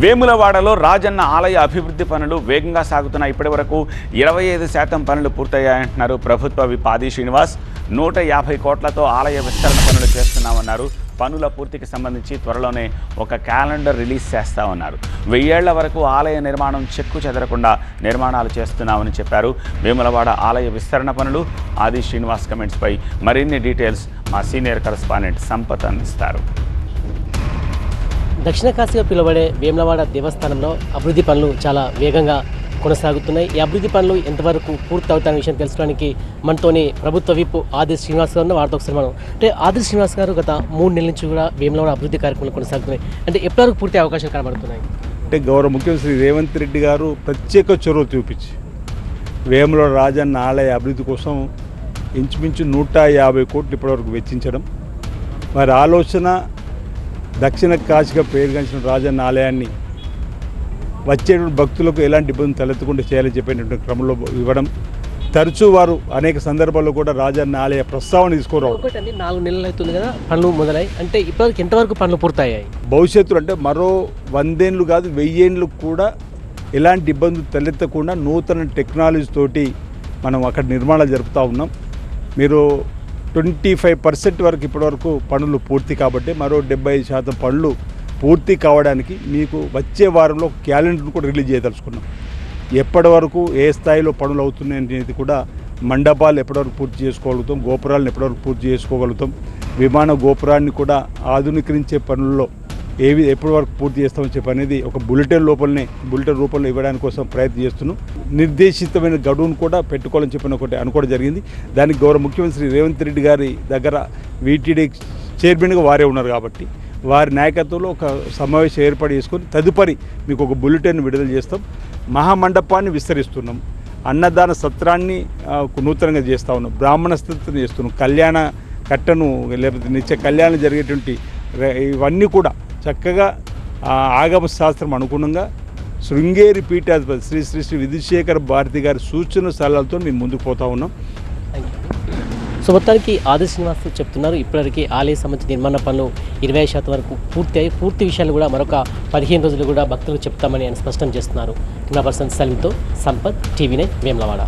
వేములవాడలో రాజన్న ఆలయ అభివృద్ధి పనులు వేగంగా సాగుతున్నాయి. ఇప్పటివరకు 25% పనులు పూర్తయ్యాయంటున్నారు ప్రభుత్వ విప్ ఆది శ్రీనివాస్. 150 కోట్లతో ఆలయ విస్తరణ పనులు చేస్తున్నామన్నారు. పనుల పూర్తికి సంబంధించి త్వరలోనే ఒక క్యాలెండర్ రిలీజ్ చేస్తామన్నారు. 1000 ఏళ్ల వరకు ఆలయ నిర్మాణం చెక్కు చెదరకుండా నిర్మాణాలు చేస్తున్నామని చెప్పారు. వేములవాడ ఆలయ విస్తరణ పనులు ఆది శ్రీనివాస్ కమెంట్స్పై మరిన్ని డీటెయిల్స్ మా సీనియర్ కరెస్పాండెంట్ సంపత్ అందిస్తారు. దక్షిణ కాశీగా పిలువబడే వేములవాడ దేవస్థానంలో అభివృద్ధి పనులు చాలా వేగంగా కొనసాగుతున్నాయి. ఈ అభివృద్ధి పనులు ఎంతవరకు పూర్తి అవుతాయనే విషయం తెలుసుకోవడానికి మనతోని ప్రభుత్వ విప్ ఆది శ్రీనివాస్ గారు వారితో ఒకసారి మనం ఆది శ్రీనివాస్ గారు గత 3 నెలల నుంచి కూడా వేములవాడ అభివృద్ధి కార్యక్రమాలు కొనసాగుతున్నాయి. ఎప్పటివరకు పూర్తి అవకాశం కనబడుతున్నాయి? గౌరవ ముఖ్యమంత్రి రేవంత్ రెడ్డి గారు ప్రత్యేక చొరవ చూపించి వేములవాడ రాజన్న ఆలయ అభివృద్ధి కోసం ఇంచుమించు 150 కోట్లు ఇప్పటివరకు వెచ్చించడం, వారి ఆలోచన దక్షిణ కాశీగా పేరుగాంచిన రాజన్న ఆలయాన్ని వచ్చేటువంటి భక్తులకు ఎలాంటి ఇబ్బంది తలెత్తకుండా చేయాలని చెప్పేటువంటి క్రమంలో ఇవ్వడం, తరచూ వారు అనేక సందర్భాల్లో కూడా రాజన్న ఆలయ ప్రస్తావన తీసుకురావడం. 4 నెలలు అవుతుంది కదా పనులు మొదలై, ఇప్పటివరకు ఎంతవరకు పనులు పూర్తయ్యాయి? భవిష్యత్తులో మరో 100 ఏళ్ళు కాదు 1000 ఏళ్ళు కూడా ఎలాంటి ఇబ్బందులు తలెత్తకుండా నూతన టెక్నాలజీ తోటి మనం అక్కడ నిర్మాణాలు జరుపుతూ ఉన్నాం. మీరు 25% వరకు ఇప్పటివరకు పనులు పూర్తి కాబట్టి మరో 75% పనులు పూర్తి కావడానికి మీకు వచ్చే వారంలో క్యాలెండర్ను కూడా రిలీజ్ చేయదలుచుకున్నాం. ఎప్పటి వరకు ఏ స్థాయిలో పనులు అవుతున్నాయి అనేది కూడా మండపాలు ఎప్పటివరకు పూర్తి చేసుకోగలుగుతాం, గోపురాలను ఎప్పటివరకు పూర్తి చేసుకోగలుగుతాం, విమాన గోపురాన్ని కూడా ఆధునీకరించే పనుల్లో ఎప్పటి వరకు పూర్తి చేస్తామని చెప్పి అనేది ఒక బులెటిన్ రూపంలో ఇవ్వడానికి కోసం ప్రయత్నం చేస్తున్నాం. నిర్దేశితమైన గడువును కూడా పెట్టుకోవాలని చెప్పిన ఒకటి అనుకోవడం జరిగింది. దానికి గౌరవ ముఖ్యమంత్రి రేవంత్ రెడ్డి గారి దగ్గర వీటీడీ చైర్మన్గా వారే ఉన్నారు కాబట్టి వారి నాయకత్వంలో ఒక సమావేశం ఏర్పాటు చేసుకొని తదుపరి మీకు ఒక బులెటిన్ విడుదల చేస్తాం. మహామండపాన్ని విస్తరిస్తున్నాం, అన్నదాన సత్రాన్ని నూతనంగా చేస్తూ ఉన్నాం, బ్రాహ్మణ స్థితిని చేస్తున్నాం, కళ్యాణ కట్టను లేకపోతే నిత్య కళ్యాణం జరిగేటువంటి ఇవన్నీ కూడా చక్కగా ఆగమ శాస్త్రం అనుగుణంగా శృంగేరి పీఠాధిపతి శ్రీ శ్రీ శ్రీ విధుశేఖర భారతి గారి సూచన సలహాలతో మేము ముందుకు పోతా ఉన్నాం. సో మొత్తానికి ఆది శ్రీనివాస్ చెప్తున్నారు ఇప్పటివరకు ఆలయ సంబంధించిన నిర్మాణ పనులు 20% వరకు పూర్తి విషయాలు కూడా మరొక 15 రోజులు కూడా భక్తులకు చెప్తామని ఆయన స్పష్టం చేస్తున్నారు. కెమెరా పర్సన్ సలీంతో సంపత్, టీవీ9 వేములవాడ.